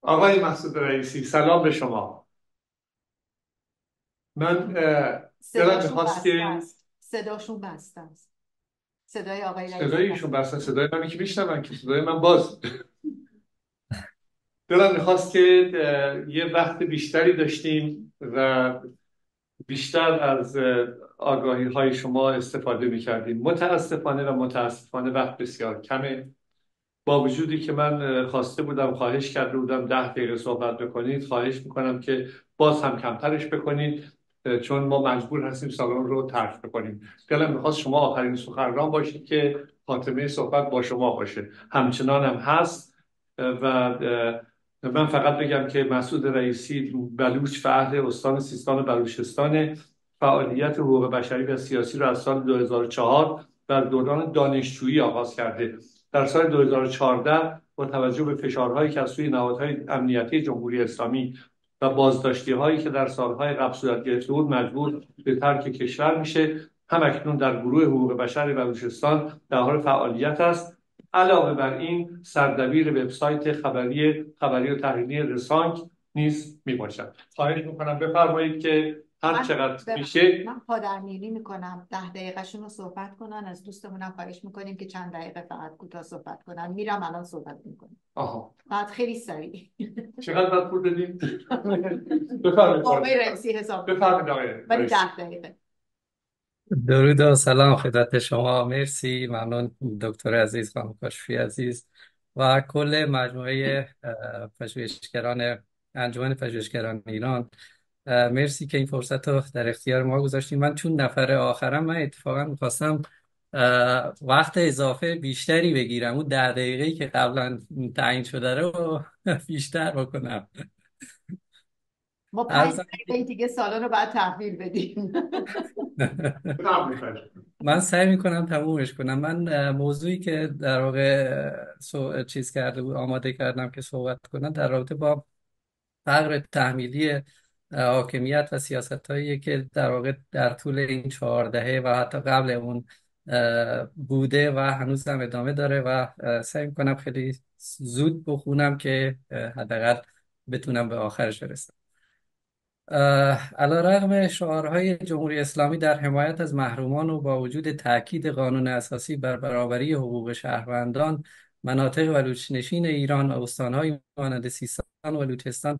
آقای مسعود رئیسی، سلام به شما. من دلم صداشون میخواست بسته که است. صداشون بسته است. صدای آقای رئیسی صدای ایشون بسته است. بسته، صدای من که میشنون که صدای من باز. دلم میخواست که یه وقت بیشتری داشتیم و بیشتر از آگاهی های شما استفاده میکردیم. متاسفانه وقت بسیار کمه. با وجودی که من خواسته بودم، خواهش کرده بودم 10 دقیقه صحبت بکنید، خواهش میکنم که باز هم کمترش بکنید، چون ما مجبور هستیم سالن رو ترک بکنیم. دلم میخواست شما آخرین سخنران باشید که خاتمه صحبت با شما باشه. همچنان هم هست. من فقط بگم که مسعود رئیسی بلوچ و اهل استان سیستان و بلوچستان، فعالیت حقوق بشری و سیاسی را از سال 2004 در دوران دانشجویی آغاز کرده. در سال 2014 با توجه به فشارهایی که از سوی نهادهای امنیتی جمهوری اسلامی و بازداشتی هایی که در سالهای قبل صورت گرفته بود مجبور به ترک کشور میشه. هم اکنون در گروه حقوق بشر بلوچستان در حال فعالیت است. علاوه بر این سردبیر وبسایت خبری و تحلیلی رسانک نیز میباشد. خواهش میکنم بفرمایید که هر چقدر میشه. من پادرمیری میکنم 10 دقیقهشون رو صحبت کنن. از دوستمونم خواهش میکنیم که چند دقیقه فقط کوتاه صحبت کنن. میرم الان صحبت میکنم. آها، بعد خیلی سریع. چقدر باید پول بدیم؟ بفرمایید آقای رئیسی حساب میکنم، بفرمایید آقای ولی رئیس. 10 دقیقه. درود و سلام خدمت شما. مرسی، ممنون دکتر عزیز، خانم کاشفی عزیز و کل مجموعه پژوهشگران انجمن پژوهشگران ایران. مرسی که این فرصت رو در اختیار ما گذاشتیم. من چون نفر آخرم، من اتفاقا میخواستم وقت اضافه بیشتری بگیرم، اون 10 دقیقه‌ای که قبلا تعیین شده رو بیشتر بکنم. ما پنج عرضم دقیقه دیگه سالن رو باید تحویل بدیم. بفرمایید. من سعی میکنم تمومش کنم. من موضوعی که در واقع چیز کرده بود، آماده کردم که صحبت کنم، در رابطه با فقر تحمیلی حاکمیت و سیاست هایی که در واقع در طول این 4 دهه و حتی قبل اون بوده و هنوز هم ادامه داره و سعی میکنم خیلی زود بخونم که حداقل بتونم به آخرش برسم. علیرغم شعارهای جمهوری اسلامی در حمایت از محرومان و با وجود تاکید قانون اساسی بر برابری حقوق شهروندان، مناطق بلوچنشین ایران و استانهای مانند سیستان و بلوچستان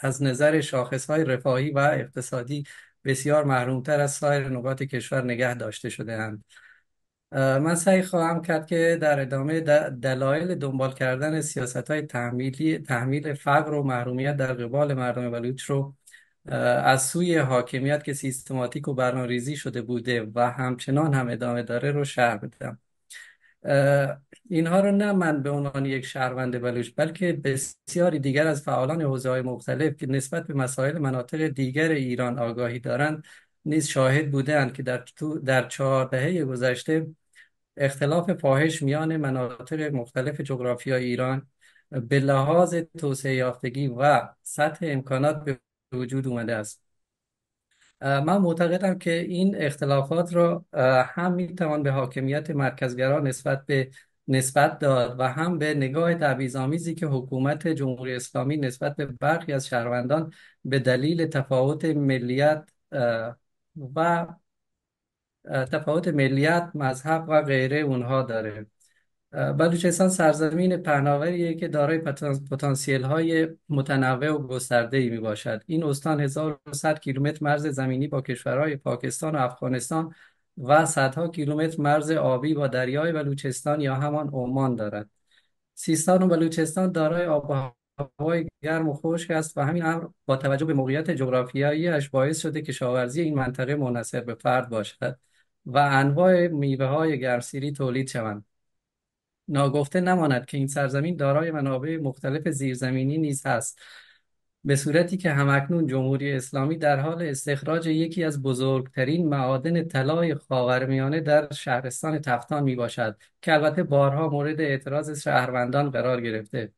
از نظر شاخصهای رفاهی و اقتصادی بسیار محرومتر از سایر نقاط کشور نگه داشته شدهاند. من سعی خواهم کرد که در ادامه دلایل دنبال کردن سیاست‌های تحمیل فقر و محرومیت در قبال مردم بلوچ رو از سوی حاکمیت که سیستماتیک و برنامه‌ریزی شده بوده و همچنان هم ادامه داره رو شرح بدم. اینها رو نه من به عنوان یک شهروند بلوچ، بلکه بسیاری دیگر از فعالان حوزه‌های مختلف که نسبت به مسائل مناطق دیگر ایران آگاهی دارند نیز شاهد بودند که در 4 دهه گذشته اختلاف فاحش میان مناطق مختلف جغرافیای ایران به لحاظ توسعه یافتگی و سطح امکانات به وجود اومده است. من معتقدم که این اختلافات را هم میتوان به حاکمیت مرکزگرا نسبت داد و هم به نگاه تبعیض‌آمیزی که حکومت جمهوری اسلامی نسبت به برخی از شهروندان به دلیل و تفاوت ملیت، مذهب و غیره اونها داره. بلوچستان سرزمین پهناوریه که دارای پتانسیل های متنوع و گسترده‌ای می باشد. این استان 1100 کیلومتر مرز زمینی با کشورهای پاکستان و افغانستان و صدها کیلومتر مرز آبی با دریای بلوچستان یا همان عمان دارد. سیستان و بلوچستان دارای آب و هوای گرم و خشک است و همین امر با توجه به موقعیت جغرافیایی‌اش باعث شده که کشاورزی این منطقه منحصر به فرد باشد و انواع میوه‌های گرمسیری تولید شوند. ناگفته نماند که این سرزمین دارای منابع مختلف زیرزمینی نیز هست، به صورتی که همکنون جمهوری اسلامی در حال استخراج یکی از بزرگترین معادن طلای خاورمیانه در شهرستان تفتان می باشد که البته بارها مورد اعتراض شهروندان قرار گرفته.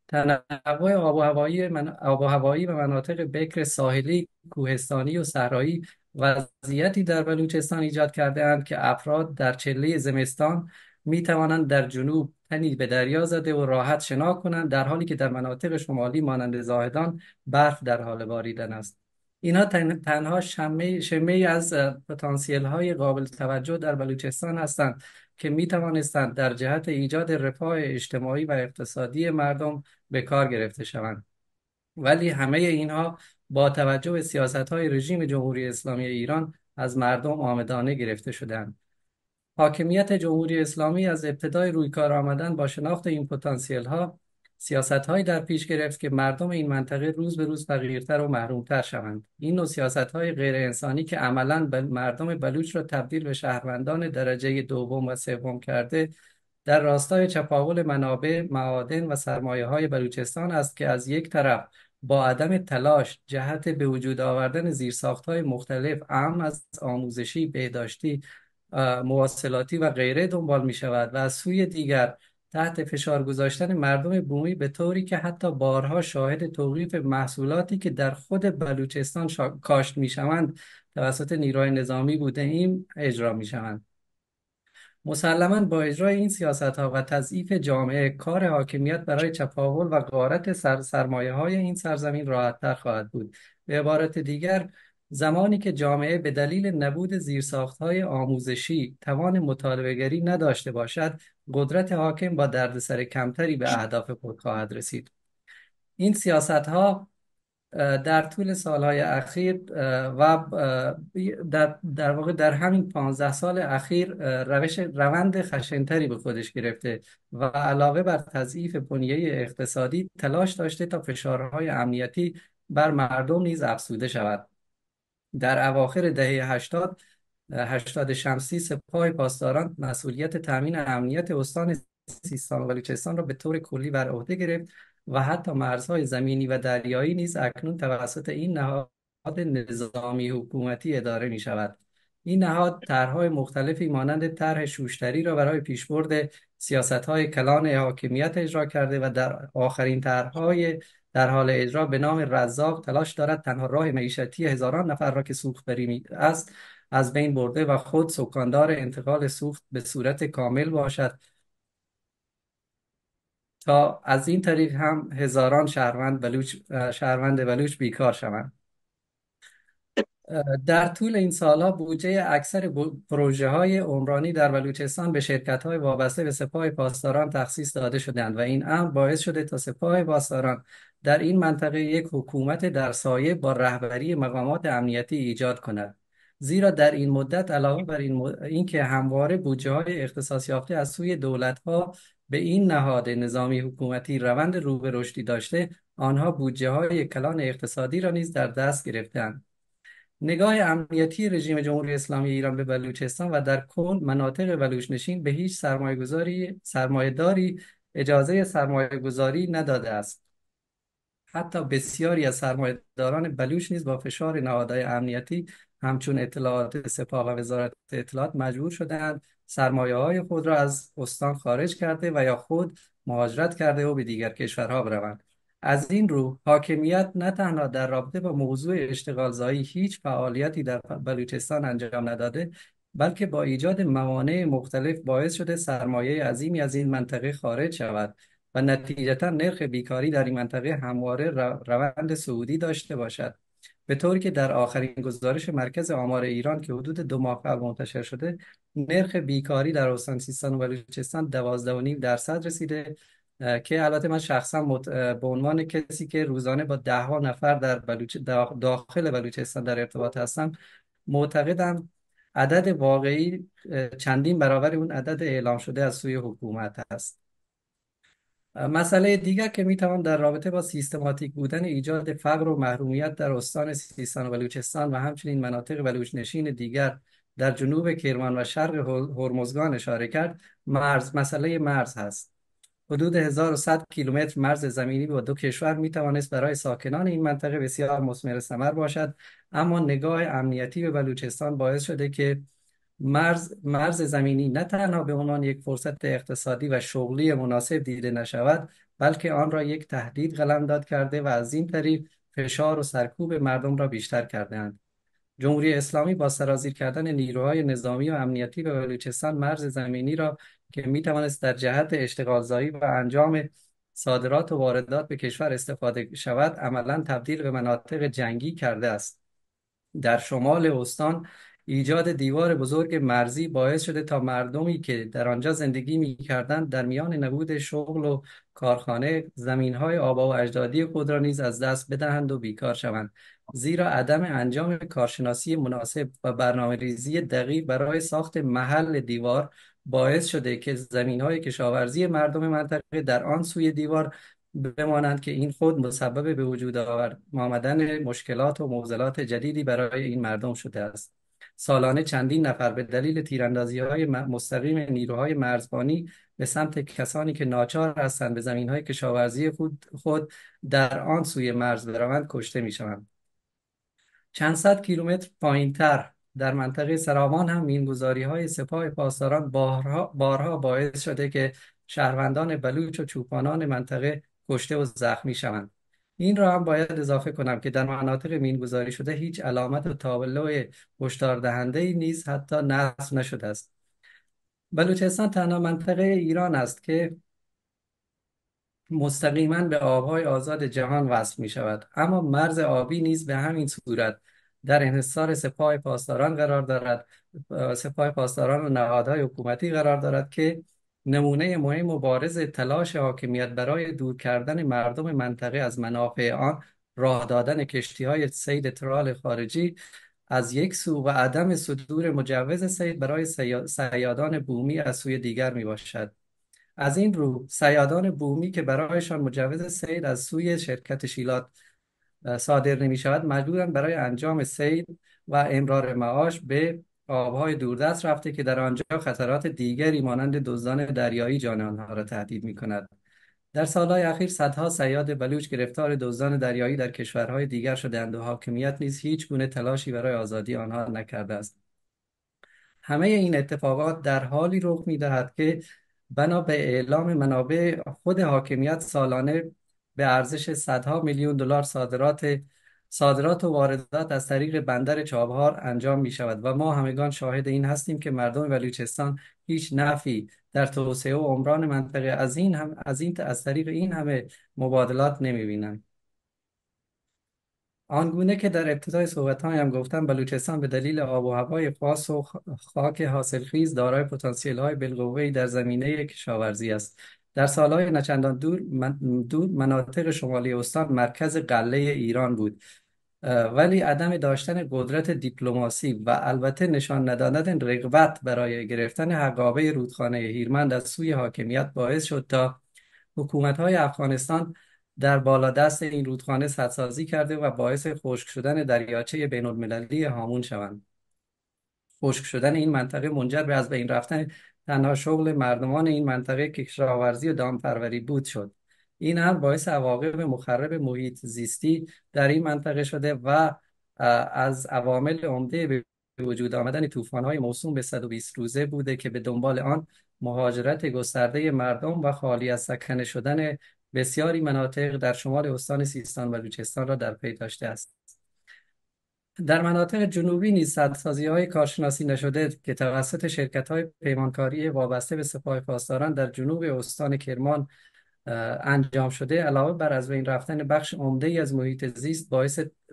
تنوع آب و هوایی و مناطق بکر ساحلی، کوهستانی و صحرایی وضعیتی در بلوچستان ایجاد کرده اند که افراد در چله زمستان می توانند در جنوب تنی به دریا زده و راحت شنا کنند، در حالی که در مناطق شمالی مانند زاهدان برف در حال باریدن است. اینها تنها شمه از پتانسیل های قابل توجه در بلوچستان هستند که می توانستند در جهت ایجاد رفاه اجتماعی و اقتصادی مردم به کار گرفته شوند. ولی همه اینها با توجه به سیاست‌های رژیم جمهوری اسلامی ایران از مردم عامدانه گرفته شدند. حاکمیت جمهوری اسلامی از ابتدای روی کار آمدن با شناخت این پتانسیل‌ها سیاست‌هایی در پیش گرفت که مردم این منطقه روز به روز فقیرتر و محرومتر شوند. این نوع سیاست‌های غیر انسانی که عملاً مردم بلوچ را تبدیل به شهروندان درجه دوم و سوم کرده، در راستای چپاول منابع، معادن و سرمایه‌های بلوچستان است که از یک طرف با عدم تلاش جهت به وجود آوردن زیرساخت‌های مختلف امن از آموزشی، بهداشتی، مواصلاتی و غیره دنبال می شود و از سوی دیگر تحت فشار گذاشتن مردم بومی به طوری که حتی بارها شاهد توقیف محصولاتی که در خود بلوچستان کاشت می شوند توسط نیروهای نظامی بوده ایم اجرا می شوند. مسلماً با اجرای این سیاست‌ها و تضعیف جامعه، کار حاکمیت برای چپاول و غارت سرمایه‌های این سرزمین راحت‌تر خواهد بود. به عبارت دیگر، زمانی که جامعه به دلیل نبود زیرساخت‌های آموزشی توان مطالبه‌گری نداشته باشد، قدرت حاکم با دردسر کمتری به اهداف خود خواهد رسید. این سیاست‌ها در طول سالهای اخیر و در واقع در همین 15 سال اخیر روند خشنتری به خودش گرفته و علاوه بر تضعیف بنیه اقتصادی تلاش داشته تا فشارهای امنیتی بر مردم نیز افزوده شود. در اواخر دهه 80 شمسی سپاه پاسداران مسئولیت تامین امنیت استان سیستان و بلوچستان را به طور کلی بر عهده گرفت و حتی مرزهای زمینی و دریایی نیز اکنون توسط این نهاد نظامی حکومتی اداره می شود. این نهاد طرح‌های مختلفی مانند طرح شوشتری را برای پیشبرد سیاست‌های کلان حاکمیت اجرا کرده و در آخرین طرح‌های در حال اجرا به نام رزاق تلاش دارد تنها راه معیشتی هزاران نفر را که سوخت‌بری است از بین برده و خود سکاندار انتقال سوخت به صورت کامل باشد تا از این طریق هم هزاران شهروند بلوچ بیکار شوند. در طول این سالها بودجه اکثر پروژه های عمرانی در بلوچستان به شرکت های وابسته به سپاه پاسداران تخصیص داده شدند و این امر باعث شده تا سپاه پاسداران در این منطقه یک حکومت در سایه با رهبری مقامات امنیتی ایجاد کند. زیرا در این مدت علاوه بر اینکه همواره بودجه های اختصاص یافته از سوی دولت ها به این نهاد نظامی حکومتی روند رو به رشدی داشته، آنها بودجه های کلان اقتصادی را نیز در دست گرفتند. نگاه امنیتی رژیم جمهوری اسلامی ایران به بلوچستان و در کل مناطق بلوچ‌نشین به هیچ سرمایه‌داری اجازه سرمایه‌گذاری نداده است. حتی بسیاری از سرمایه‌داران بلوچ نیز با فشار نهادهای امنیتی همچون اطلاعات سپاه و وزارت اطلاعات مجبور شدند سرمایه‌های خود را از استان خارج کرده و یا خود مهاجرت کرده و به دیگر کشورها بروند. از این رو حاکمیت نه تنها در رابطه با موضوع اشتغالزایی هیچ فعالیتی در بلوچستان انجام نداده، بلکه با ایجاد موانع مختلف باعث شده سرمایه عظیمی از این منطقه خارج شود و نتیجتا نرخ بیکاری در این منطقه همواره روند صعودی داشته باشد، به طوری که در آخرین گزارش مرکز آمار ایران که حدود 2 ماه قبل منتشر شده، نرخ بیکاری در استان سیستان و بلوچستان 12.5% رسیده که البته من شخصا به عنوان کسی که روزانه با 10 نفر در داخل بلوچستان در ارتباط هستم، معتقدم عدد واقعی چندین برابر اون عدد اعلام شده از سوی حکومت است. مسئله دیگر که میتوان در رابطه با سیستماتیک بودن ایجاد فقر و محرومیت در استان سیستان و بلوچستان و همچنین مناطق بلوچ نشین دیگر در جنوب کرمان و شرق هرمزگان اشاره کرد، مسئله مرز هست. حدود 1100 کیلومتر مرز زمینی با دو کشور میتوانست برای ساکنان این منطقه بسیار مثمر ثمر باشد، اما نگاه امنیتی به بلوچستان باعث شده که مرز زمینی نه تنها به عنوان یک فرصت اقتصادی و شغلی مناسب دیده نشود، بلکه آن را یک تهدید قلمداد کرده و از این طریق فشار و سرکوب مردم را بیشتر کرده‌اند. جمهوری اسلامی با سرازیر کردن نیروهای نظامی و امنیتی به بلوچستان، مرز زمینی را که می توانست در جهت اشتغالزایی و انجام صادرات و واردات به کشور استفاده شود، عملا تبدیل به مناطق جنگی کرده است. در شمال استان ایجاد دیوار بزرگ مرزی باعث شده تا مردمی که در آنجا زندگی می‌کردند در میان نبود شغل و کارخانه، زمین‌های آبا و اجدادی خود را نیز از دست بدهند و بیکار شوند، زیرا عدم انجام کارشناسی مناسب و برنامه‌ریزی دقیق برای ساخت محل دیوار باعث شده که زمین‌های کشاورزی مردم منطقه در آن سوی دیوار بمانند که این خود مسبب به وجود آمدن مشکلات و معضلات جدیدی برای این مردم شده است. سالانه چندین نفر به دلیل تیراندازی‌های مستقیم نیروهای مرزبانی به سمت کسانی که ناچار هستند به زمین‌های کشاورزی خود در آن سوی مرز بروند کشته می‌شوند. چند صد کیلومتر پایین‌تر در منطقه سرامان هم مینگذاری‌های سپاه پاسداران بارها باعث شده که شهروندان بلوچ و چوپانان منطقه کشته و زخمی شوند. این را هم باید اضافه کنم که در مناطق مینگذاری شده هیچ علامت و تابلو هشدار دهنده‌ای نیز حتی نصب نشده است. بلوچستان تنها منطقه ایران است که مستقیما به آبهای آزاد جهان وصل می شود، اما مرز آبی نیز به همین صورت در انحصار سپاه پاسداران قرار دارد. سپاه پاسداران و نهادهای حکومتی قرار دارد که نمونه مهم و بارز تلاش حاکمیت برای دور کردن مردم منطقه از منافع آن، راه دادن کشتی‌های صید ترال خارجی از یک سو و عدم صدور مجوز صید برای صیادان بومی از سوی دیگر می باشد. از این رو صیادان بومی که برایشان مجوز صید از سوی شرکت شیلات صادر نمی شود، مجبورند برای انجام صید و امرار معاش به آبهای دوردست رفته که در آنجا خطرات دیگری مانند دزدان دریایی جان آنها را تهدید می کند. در سالهای اخیر صدها صیاد بلوچ گرفتار دزدان دریایی در کشورهای دیگر شده‌اند و حاکمیت نیز هیچ گونه تلاشی برای آزادی آنها نکرده است. همه این اتفاقات در حالی رخ می‌دهد که بنا به اعلام منابع خود حاکمیت سالانه به ارزش صدها میلیون دلار صادرات و واردات از طریق بندر چابهار انجام می شود و ما همگان شاهد این هستیم که مردم بلوچستان هیچ نفعی در توسعه و عمران منطقه از طریق این همه مبادلات نمی بینند. آنگونه که در ابتدای صحبت‌هایم گفتم، بلوچستان به دلیل آب و هوای خاص و خاک حاصلخیز دارای پتانسیل‌های بالقوه‌ای در زمینه کشاورزی است. در سالهای نچندان دور مناطق شمالی استان مرکز غله ایران بود، ولی عدم داشتن قدرت دیپلماسی و البته نشان ندادن رغبت برای گرفتن حقابه رودخانه هیرمند از سوی حاکمیت باعث شد تا حکومت‌های افغانستان در بالادست این رودخانه سدسازی کرده و باعث خشک شدن دریاچه بین‌المللی هامون شوند. خشک شدن این منطقه منجر به از بین رفتن تنها شغل مردمان این منطقه که کشاورزی و دامپروری بود شد. این هم باعث عواقب مخرب محیط زیستی در این منطقه شده و از عوامل عمده به وجود آمدن طوفان‌های موسوم به 120 روزه بوده که به دنبال آن مهاجرت گسترده مردم و خالی از سکنه شدن بسیاری مناطق در شمال استان سیستان و بلوچستان را در پی داشته است. در مناطق جنوبی نیز سدسازی‌های کارشناسی نشده که توسط شرکت‌های پیمانکاری وابسته به سپاه پاسداران در جنوب استان کرمان انجام شده، علاوه بر از بین رفتن بخش عمده‌ای از محیط زیست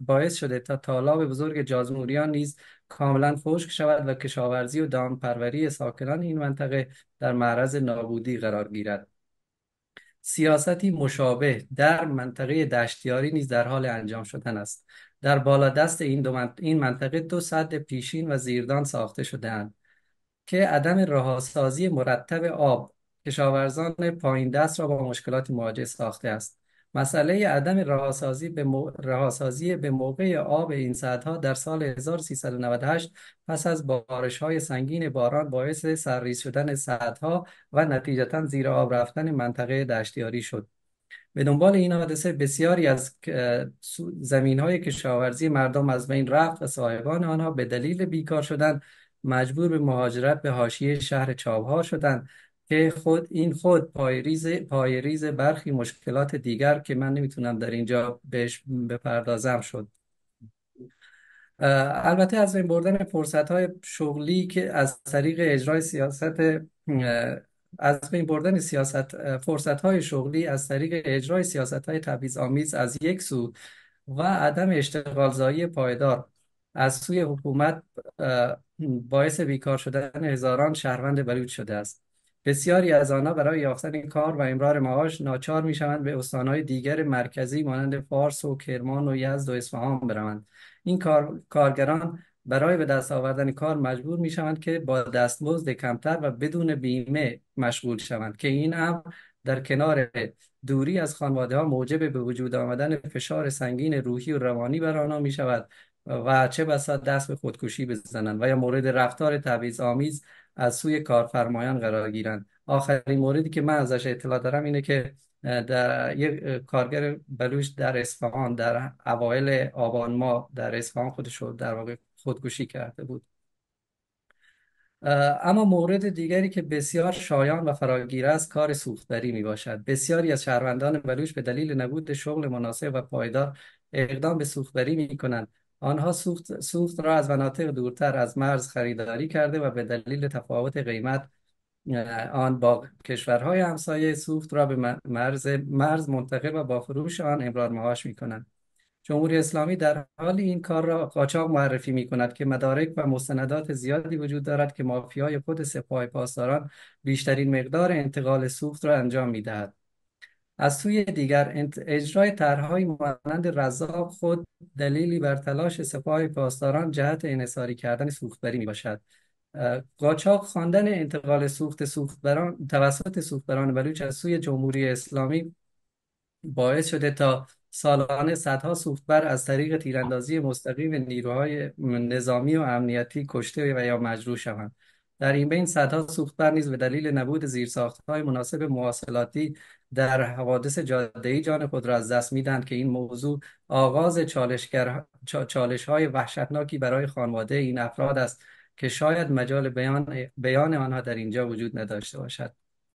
باعث شده تا تالاب بزرگ جازموریان نیز کاملا خشک شود و کشاورزی و دامپروری ساکنان این منطقه در معرض نابودی قرار گیرد. سیاستی مشابه در منطقه دشتیاری نیز در حال انجام شدن است. در بالادست این منطقه 2 سد پیشین و زیردان ساخته شده‌اند که عدم رهاسازی مرتب آب کشاورزان پایین دست را با مشکلات مواجه ساخته است. مسئله عدم رهاسازی به موقع آب این سدها در سال 1398 پس از بارش‌های سنگین باران باعث سرریز شدن سدها و نتیجتاً زیر آب رفتن منطقه دشتیاری شد. به دنبال این حادثه بسیاری از زمین‌های کشاورزی مردم از بین رفت و صاحبان آنها به دلیل بیکار شدن مجبور به مهاجرت به حاشیه شهر چابهار شدند که خود پایه‌ریز برخی مشکلات دیگر که من نمیتونم در اینجا بهش بپردازم شد. البته از بین بردن فرصت‌های شغلی که از طریق اجرای سیاست از بین بردن فرصت‌های شغلی از طریق اجرای سیاست‌های تبعیض‌آمیز از یک سو و عدم اشتغال زایی پایدار از سوی حکومت باعث بیکار شدن هزاران شهروند بلوچ شده است. بسیاری از آنها برای یافتن کار و امرار معاش ناچار می‌شوند به استان‌های دیگر مرکزی مانند فارس و کرمان و یزد و اصفهان بروند. این کارگران برای به دست آوردن کار مجبور می شوند که با دستمزد کمتر و بدون بیمه مشغول شوند که این امر در کنار دوری از خانواده ها موجب به وجود آمدن فشار سنگین روحی و روانی بر آنها می شود و چه بسا دست به خودکشی بزنند و یا مورد رفتار تبعیض‌آمیز از سوی کارفرمایان قرار گیرند. آخرین موردی که من ازش اطلاع دارم اینه که در یک کارگر بلوچ در اصفهان در اوایل آبان ماه در اصفهان خودش رو در واقع خودکشی کرده بود. اما مورد دیگری که بسیار شایان و فراگیر است کار سوختبری می باشد. بسیاری از شهروندان بلوچ به دلیل نبود شغل مناسب و پایدار اقدام به سوختبری می کنند. آنها سوخت را از مناطق دورتر از مرز خریداری کرده و به دلیل تفاوت قیمت آن با کشورهای همسایه سوخت را به مرز منتقل و با فروش آن امرار معاش می کنند. جمهوری اسلامی در حال این کار را قاچاق معرفی می کند که مدارک و مستندات زیادی وجود دارد که مافیای خود سپاه پاسداران بیشترین مقدار انتقال سوخت را انجام می دهد. از سوی دیگر اجرای طرح‌های مانند رزاق خود دلیلی بر تلاش سپاه پاسداران جهت انحصاری کردن سوختبری می باشد. قاچاق خواندن انتقال سوختبران توسط سوختبران بلوچ از سوی جمهوری اسلامی باعث شده تا سالانه صدها سوختبر از طریق تیراندازی مستقیم نیروهای نظامی و امنیتی کشته و یا مجروح شوند. در این بین صدها سوختبر نیز به دلیل نبود زیرساخت‌های مناسب مواصلاتی در حوادث جاده‌ای جان خود را از دست می‌دهند که این موضوع آغاز چالش‌های وحشتناکی برای خانواده این افراد است که شاید مجال بیان آنها در اینجا وجود نداشته باشد.